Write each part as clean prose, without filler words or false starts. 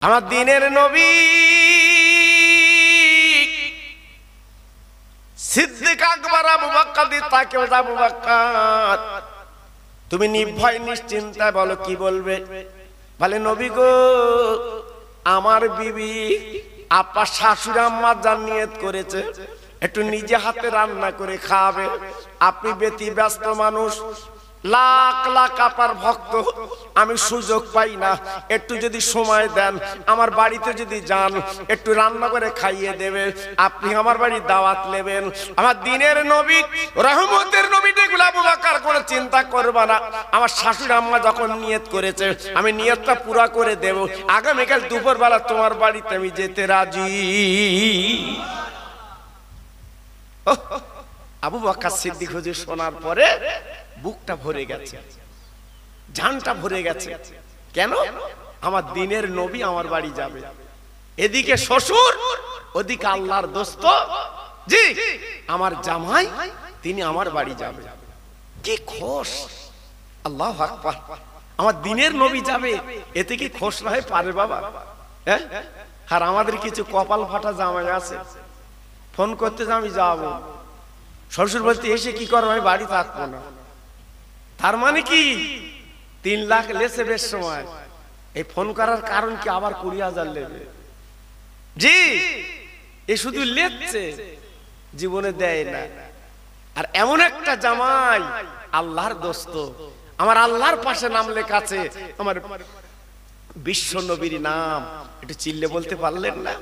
আমার দিনের নবী সিদ্দিক আকবর আবু বকর তাকে আবু বকর তুমি নির্ভয় নিশ্চিন্তায় বলো কি বলবে। বলে নবী গো, আমার বিবি আপা শাশুড়ি আম্মা জান নিয়ত করেছে একটু নিজে হাতে রান্না করে খাবে। আপনি ব্যস্ত মানুষ, লাখ লাখ আপার ভক্ত, আমি সুযোগ পাই না, একটু যদি সময় দেন আমার বাড়িতে যদি যান একটু রান্না করে খাইয়ে দেবে, আপনি আমার বাড়ি দাওয়াত নেবেন। আমার দিনের নবী রহমতের নবী যেগুলো আবু বকর করে চিন্তা করবা না, আমার শাশুড়ি আম্মা যখন নিয়ত করেছে আমি নিয়তটা পুরা করে দেব, আগামীকাল দুপুরবেলা তোমার বাড়িতে আমি যেতে রাজি। আবু বকর সিদ্দিক হুজুর শোনার পরে বুকটা ভরে গেছে, জানটা ভরে গেছে। কেন? আমার দিনের নবী আমার বাড়ি যাবে, এদিকে শ্বশুর ওদিকে আল্লাহর দোস্ত, জি আমার জামাই তিনি আমার বাড়ি যাবে। কি খুশ! আল্লাহু আকবার! আমার দিনের নবী যাবে, এতে কি খুশ না হয় পারে বাবা? হ্যাঁ, আর আমাদের কিছু কপাল ফাটা জামাই আছে, ফোন করতে আমি যাবো, শ্বশুর বলতে এসে কি করবো, আমি বাড়ি থাকবো না। তার মানে কি 3 লাখ লেছে বেশ সময়, এই ফোন করার কারণ কি আবার 20,000 নেবে। জি এ শুধু লেচ্ছে, জীবনে দেয় না। আর এমন একটা জামাই আল্লাহর দোস্ত, আমার আল্লাহর পাশে নাম লেখা আছে, আমার বিশ্ব নবীর নাম, একটু চিল্লে বলতে পারলেন না?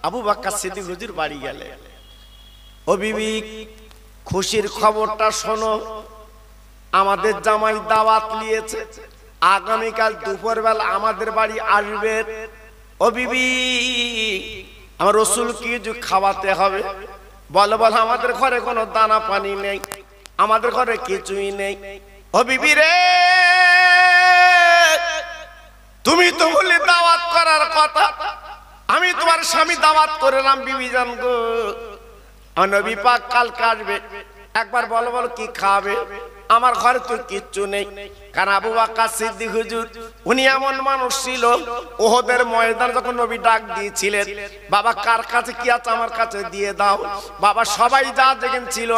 আবু বকর সিদ্দিক হুজুর বাড়ি গেলে, ও বিবি খুশির খবরটা শোনো, আমাদের জামাই দাওয়াত নিয়েছে, আগামীকাল দুপুরবেলা আমাদের বাড়ি আসবে। ও বিবি আমার রাসূল কিছু খাওয়াতে হবে। বলে বলে আমাদের ঘরে কোনো দানা পানি নেই, আমাদের ঘরে কিছুই নেই। ও বিবি রে, তুমি তো বললে দাওয়াত করার কথা, আমি তোমার স্বামী দাওয়াত করলাম বিবি জান গো, আমার নবী পাক কালকে আসবে, একবার বলো বলো কি খাবে। আমার ঘরে তো কিচ্ছু নেই। কারণ আবু বকর সিদ্দিক হুজুর উনি এমন মানুষ ছিল, ওহদের ময়দান যখন নবী ডাক দিয়েছিলেন, বাবা কার কাছে কি আছে আমার কাছে দিয়ে দাও, বাবা সবাই যা যেখানে ছিল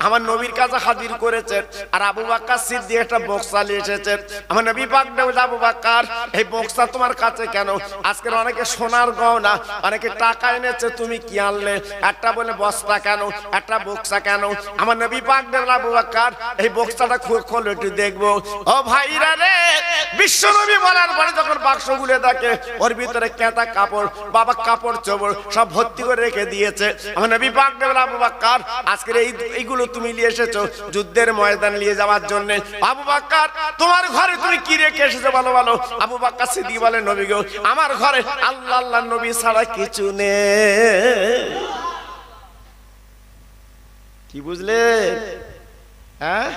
আমার নবীর কাছে হাজির করেছেন। আর আবু বকর সিদ্দিক একটা বক্সা নিয়ে এসেছেন, আমার নবী পাক বলে আবু বকর এই বক্সা তোমার কাছে কেন? আজকের অনেকে সোনার গয়না, অনেকে টাকা এনেছে, তুমি কি আনলে? একটা বলে বস্তা কেন, একটা বক্সা কেন? আমার নবী পাক বলে আবু বকর এই বক্সাটা খোলো একটু দেখবো। ও ভাইরা রে, বিশ্ব নবী বলার পরে যখন বাক্স খুলে দেখে ওর ভিতরে কেতা কাপড়, বাবা কাপড় চোপড় সব ভর্তি করে রেখে দিয়েছে। আমার নবী পাক বলে আবু বকর আজকের এইগুলো তুমি নিয়ে এসেছো যুদ্ধের ময়দান নিয়ে যাওয়ার জন্য। আবু বকর তোমার ঘরে তুমি কি রেখে এসেছো বলো বলো। আবু বকর সিদ্দিক বলে নবী গো, আমার ঘরে আল্লাহ আল্লাহ নবী ছাড়া কিছু নেই। কি বুঝলে? হ্যাঁ,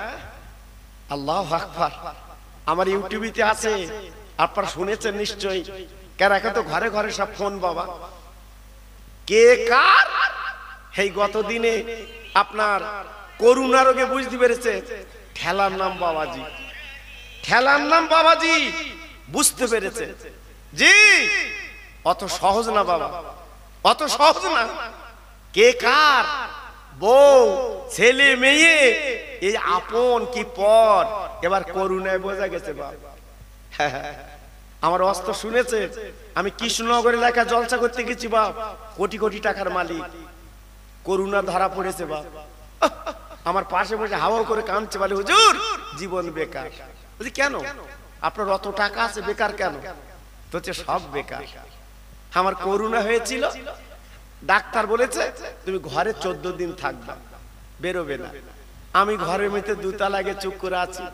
আল্লাহু আকবার। আমার ইউটিউবেতে আছে, আপনারা শুনেছেন নিশ্চয়ই। কার এখন তো ঘরে ঘরে সব ফোন বাবা, কে কার। এই গত দিনে আপনার করোনা রোগে বুঝতে পেরেছে, ঠেলার নাম বাবাজি, ঠেলার নাম বাবাজি, বুঝতে পেরেছে। জি অত সহজ না বাবা, অত সহজ না। কে কার, বউ ছেলে মেয়ে, এই আপন কি পর, এবার করুণায় বোঝা গেছে বাবা। আমার অস্ত্র শুনেছে, আমি কৃষ্ণনগরে লেখা জলসা করতে গেছি বাপ, কোটি কোটি টাকার মালিক, করুণা ধরা পড়েছে বাপ। আমার পাশে বসে হাওয়া করে কাঁদছে, বলে হুজুর জীবন বেকার। বলছি কেন? আপনার অত টাকা আছে, বেকার কেন? তো সব বেকার। আমার করুণা হয়েছিল, ডাক্তার বলেছে তুমি ঘরে 14 দিন থাকবা, বেরোবে না। আমি ঘরের মধ্যে 2 তালাকে চুপ করে আছি।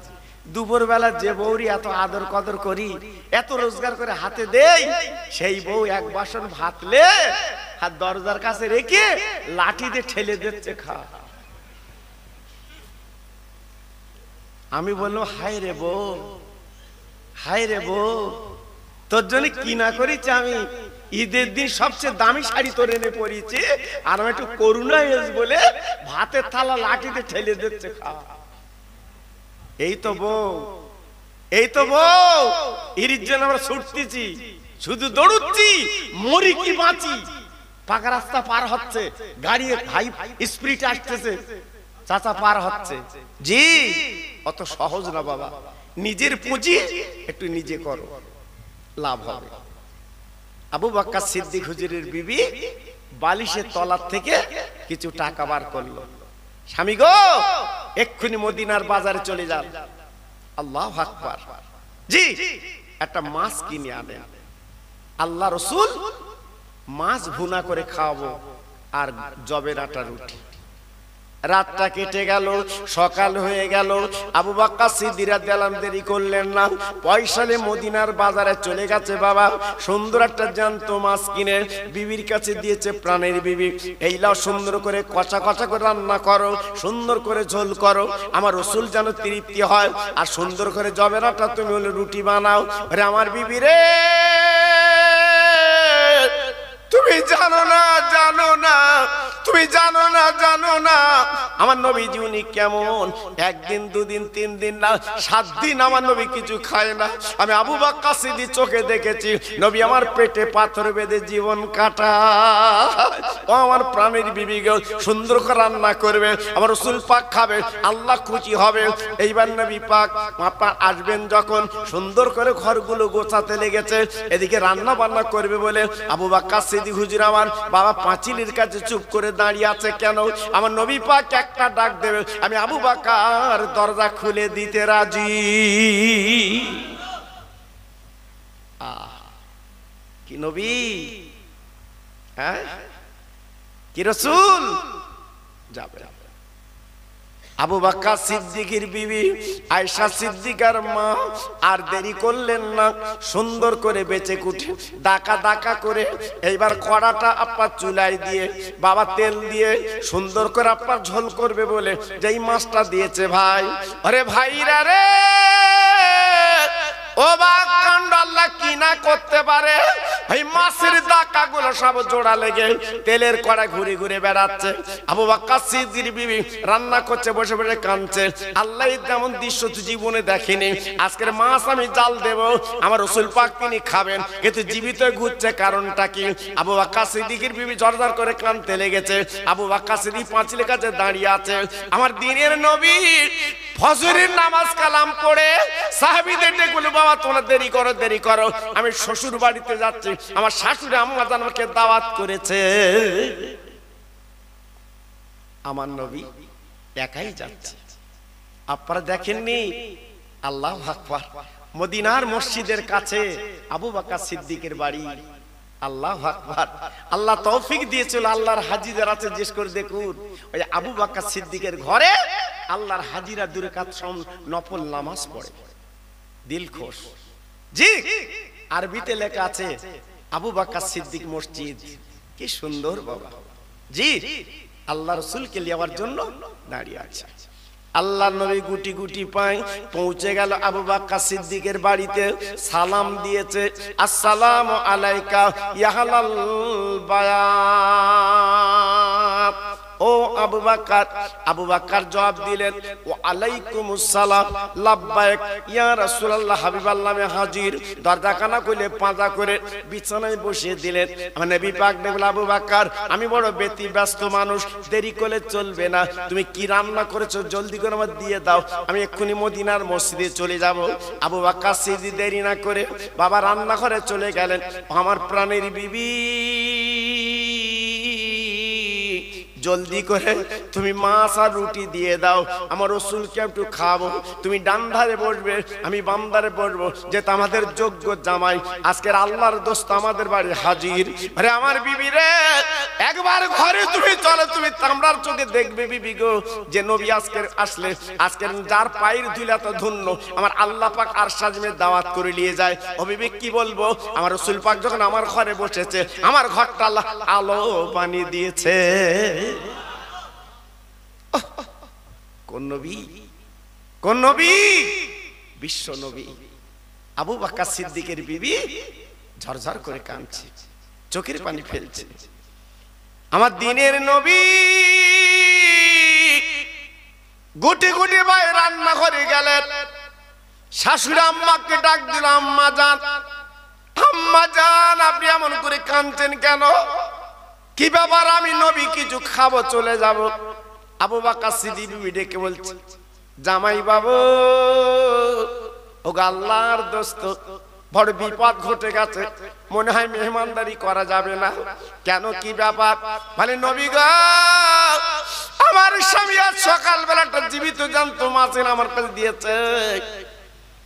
দুপুর বেলা যে বউরি এত আদর কদর করি, এত রোজগার করে হাতে দেই, সেই বউ এক বাসন ভাতলে হাত দরজার কাছে রেখে লাঠি দিয়ে ঠেলে দিচ্ছে খা। আমি বললাম হায় রে বউ, হায় রে বউ, তোর জন্য কি না করেছি আমি। ঈদের দিন সবচেয়ে দামি শাড়ি তোর এনে পরিয়েছি, আর আমি একটু করুণা হয়েছে বলে ভাতের থালা লাঠিতে ঠেলে দিচ্ছে খা। এই তো বউ, এই তো বউ, এর জন্য আমরা ছুটতেছি। শুধু দৌড়ুচ্ছি, মরি কি বাঁচি। পাকা রাস্তা পার হচ্ছে, গাড়ি হাই স্পিড আসতেছে, চাচা পার হচ্ছে। জি, অত সহজ না বাবা। নিজের পুঁজি একটু নিজে করো, লাভ হবে। আবু বকর সিদ্দিক হুজুরের বিবি বালিশের তলার থেকে কিছু টাকা বার করলো। স্বামী গো, এক্ষুনি মদিনার বাজারে চলে যান। আল্লাহু আকবার। জি, একটা মাছ কিনে আনেন। আল্লাহ রসুল মাছ ভুনা করে খাওয়াবো আর জবের আটা রুটি। রাতটা কেটে গেল, সকাল হয়ে গেল। আবু বকর সিদ্দিক রাদিয়াল্লাহু আনহু দেরি করলেন না, পয়সালে মদিনার বাজারে চলে গেছে। বাবা সুন্দর একটা জ্যান্ত মাছ কিনে বিবির কাছে দিয়েছে। প্রাণের বিবি, এই লাও সুন্দর করে কষা কষা করে রান্না করো, সুন্দর করে ঝোল করো, আমার রাসূল যেন তৃপ্তি হয়। আর সুন্দর করে জবের আটা তুমি হলো রুটি বানাও। আরে আমার বিবি রে, তুমি জানো না, জানো না, তুমি জানো না, জানো না আমার নবীজি উনি কেমন। একদিন, দুদিন, 3 দিন না, 7 দিন আমার নবী কিছু খায় না। আমি আবু বকর সিদ্দিক চোখে দেখেছি, নবী আমার পেটে পাথর বেঁধে জীবন কাটায়। ও আমার প্রাণের বিবি গো, সুন্দর করে রান্না করবে, আমার রাসূল পাক খাবে, আল্লাহ খুশি হবে। এইবার নবী পাক আপনার আসবেন যখন, সুন্দর করে ঘরগুলো গোছাতে লেগেছে। এদিকে রান্না বান্না করবে বলে আবু বকর সিদ্দিক হুজুর আমার বাবা পাঁচিলের কাছে চুপ করে দাঁড়িয়ে আছে। কেন? আমার নবী পাক একটা ডাক দেবে, আমি আবু বকর দরজা খুলে দিতে রাজি। কি নবী, হ্যাঁ কি রাসূল যাবে। আবু বকর সিদ্দিকের বিবি আয়েশা সিদ্দিকার মা আর দেরি করলেন না, সুন্দর করে বেঁচে কুটে দাকা দাকা করে এইবার কড়াটা আপনার চুলায় দিয়ে বাবা তেল দিয়ে সুন্দর করে আপনার ঝোল করবে বলে যেই মাছটা দিয়েছে ভাই, আরে ভাইরা রে, ও বাকান্ড আল্লাহ কি না করতে পারে। এই মাছের দাকাগুলো সব জোড়া লেগে তেলের কড়া ঘুরে ঘুরে বেড়াচ্ছে। আবু বকর সিদ্দিক বিবি রান্না করছে, বসে বসে কাঁদছে। আল্লাহ তেমন দৃশ্য তো জীবনে দেখেনি। আজকের মাছ আমি জাল দেব, আমার রাসূল পাক তিনি খাবেন, কিন্তু জীবিত ঘুরছে। কারণটা কি? আবু বকর সিদ্দিকের বিবি জড়জড় করে কাঁদতে লেগেছে। আবু বকর সিদ্দিক পাঁচিলের কাছে দাঁড়িয়ে আছে। আমার দিনের নবী ফজরের নামাজ কালাম পড়ে সাহাবীদের ডেকে বলে, বাবা তোমরা দেরি করো, দেরি করো, আমি শ্বশুর বাড়িতে যাচ্ছি, আমার শাশুড়ি আম্মা জান আমাকে দাওয়াত করেছে। আমার নবী একাই যাচ্ছে। আপনারা দেখেননি? আল্লাহু আকবার। মদিনার মসজিদের কাছে আবু বকর সিদ্দিকের বাড়ি। আল্লাহু আকবার। আল্লাহ তৌফিক দিয়েছিল, আল্লাহর হাজিদের আছে, জিজ্ঞেস করে দেখুন ওই আবু বকর সিদ্দিকের ঘরে আল্লাহর হাজিরা 2 রাকাত নফল নামাজ পড়ে, দিল খুশ। জি, আরবিতে লেখা আছে আবু বকর সিদ্দিক মসজিদ। কি সুন্দর বাবা। জি, আল্লাহ রাসূলকে নেওয়ার জন্য দাঁড়িয়ে আছে। আল্লাহ নবী গুটি গুটি পায় পৌঁছে গেল আবু বকর সিদ্দিকের বাড়িতে। সালাম দিয়েছে, আসসালামু আলাইকা ইয়া আহলাল বায়াত। ও আবু বকর। আবু বকর জবাব দিলেন, ওয়া আলাইকুমুস সালাম, লাব্বাইক ইয়া রাসূলুল্লাহ, হাবিবাল্লাহ আমি হাজির। দরজাখানা খুলে পাঁজা করে বিছানায় বসিয়ে দিলেন। আমার নবী পাক বললেন, আবু বকর আমি বড় ব্যস্ত মানুষ, দেরি করলে চলবে না, তুমি কি রান্না করেছো জলদি করে আমার দিয়ে দাও, আমি এক্ষুনি মদিনার মসজিদে চলে যাব। আবু বকর সিদ্দিক দেরি না করে বাবা রান্নাঘরে চলে গেলেন। আমার প্রাণের বিবি, জলদি করে তুমি মাছ আর রুটি দিয়ে দাও, আমার রাসূলকে একটু খাবো। তুমি ডান ধারে বসবে, আমি বাম ধারে বসবো, যেটা আমাদের যোগ্য জামাই। আজকের আল্লাহর দোস্ত আমাদের বাড়ি হাজির। আরে আমার বিবি রে, একবার ঘরে তুমি চলো, তুমি তামরার চোখে দেখবে বিবি গো, যে নবী আজকের আসলে, আজকের যার পায়ের ধুলা তো ধন্য, আমার আল্লাহ পাক আর সাজমে দাওয়াত করে নিয়ে যায়। ও বিবি কি বলবো, আমার রাসূল পাক যখন আমার ঘরে বসেছে, আমার ঘরটা আল্লাহ আলো বানিয়ে দিয়েছে। কোন নবী, কোন নবী? বিশ্ব নবী। আবু বকর সিদ্দিকের বিবি ঝরঝর করে কাঁদছে, চোখের পানি ফেলছে। আমার দিনের নবী গুটি গুটি ভাই রান্না করে গেলেন। শাশুড়ি আম্মাকে ডাক দিল, আম্মা জান আম্মা জান আপনি এমন করে কাঁদছেন কেন? কি ব্যাপার? আমি নবী কিছু খাবো, চলে যাব। আবু বকর সিদ্দিক ডেকে বলছে, জামাই বাবু, ও আল্লাহর দোস্ত, বড় বিপদ ঘটে গেছে, মনে হয় মেহমানদারি করা যাবে না। কেন, কি ব্যাপার? মানে নবী গো, আমার স্বামী আজ সকালবেলাটা জীবিত জ্যান্ত মাছ এনে আমার কাছে দিয়েছে,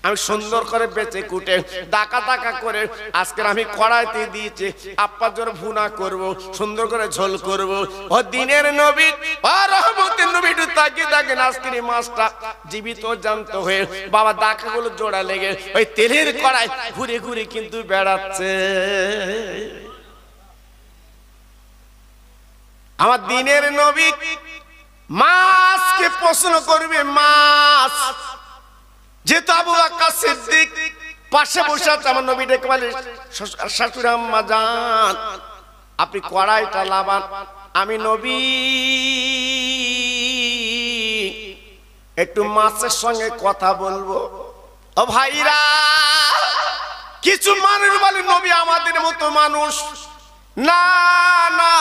আমি সুন্দর করে বেঁচে কুটে ডাকা ডাকা করে আজকের আমি কড়াইতে দিয়েছি, আপ্পা জোর ভুনা করব, সুন্দর করে ঝোল করব। ও দিনের নবী, ও রহমতের নবী, একটু তাকিয়ে দেখেন আজকের এই মাছটা জীবিত জ্যান্ত হয়ে বাবা ডাকাগুলো জোড়া লেগে ওই তেলের কড়াই ঘুরে ঘুরে কিন্তু বেড়াচ্ছে। আমার দিনের নবী মাছকে প্রশ্ন করবে, মাছ। যেহেতু আবু বকর সিদ্দিক পাশে বসে আছে, আমার নবী ডেকে বলে, শাশুড়ি আম্মা জান আপনি কড়াইটা লাবান, আমি নবী একটু মাছের সঙ্গে কথা বলবো। ও ভাইরা, কিছু মানুষ বলে নবী আমাদের মতো মানুষ না, না,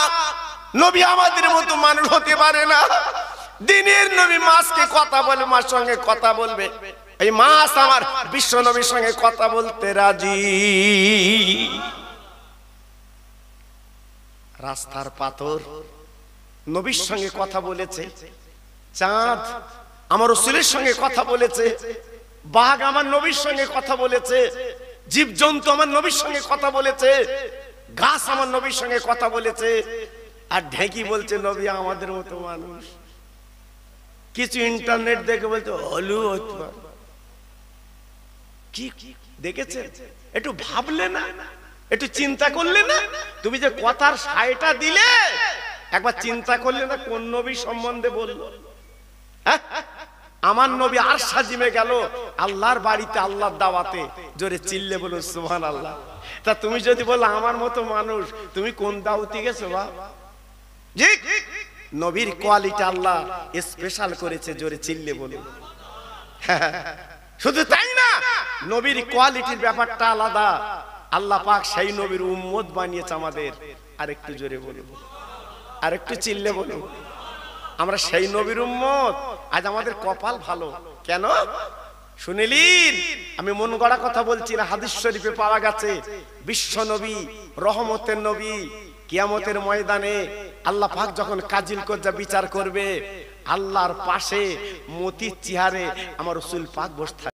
নবী আমাদের মতো মানুষ হতে পারে না। দিনের নবী মাছকে কথা বলে, মার সঙ্গে কথা বলবে, এই মাছ আমার বিশ্ব নবীর সঙ্গে কথা বলতে রাজি। রাস্তার পাথর নবীর সঙ্গে কথা বলেছে, চাঁদ আমার রাসূলের সঙ্গে কথা বলেছে, বাঘ আমার নবীর সঙ্গে কথা বলেছে, জীবজন্তু আমার নবীর সঙ্গে কথা বলেছে, গাছ আমার নবীর সঙ্গে কথা বলেছে, আর ঢেকি বলছে নবী আমাদের মতো মানুষ। কিছু ইন্টারনেট দেখে বলছে হলু হতে পারে। কি দেখেছেন? একটু ভাবলে না, একটু চিন্তা করলে না? তুমি যে কথার সাইটা দিলে একবার চিন্তা করলে না কোন নবী সম্বন্ধে বললো? আমার নবী আর সাজিমে গেল আল্লাহর বাড়িতে, আল্লাহর দাওয়াতে, জোরে চিল্লে বলুন সুবহানাল্লাহ। তা তুমি যদি বলো আমার মতো মানুষ, তুমি কোন দাওয়াতে গেছো? জি, নবীর কোয়ালিটি আল্লাহ স্পেশাল করেছে, জোরে চিল্লে বলুন। শুধু তাই না, নবীর কোয়ালিটির ব্যাপারটা আলাদা। আল্লাহ পাক সেই নবীর উম্মত বানিয়েছে আমাদের। আরেকটু জোরে বলুন, আরেকটু চিল্লে বলুন, আমরা সেই নবীর উম্মত। আজ আমাদের কপাল ভালো। কেন শুনিলেন? আমি মন গড়া কথা বলছি না, হাদিস শরীফে পাওয়া গেছে বিশ্ব নবী, রহমতের নবী, কিয়ামতের ময়দানে আল্লাহ পাক যখন কাজিল কজ্জা বিচার করবে, আল্লাহর পাশে মতির চেহারে আমার রাসূল পাক বসে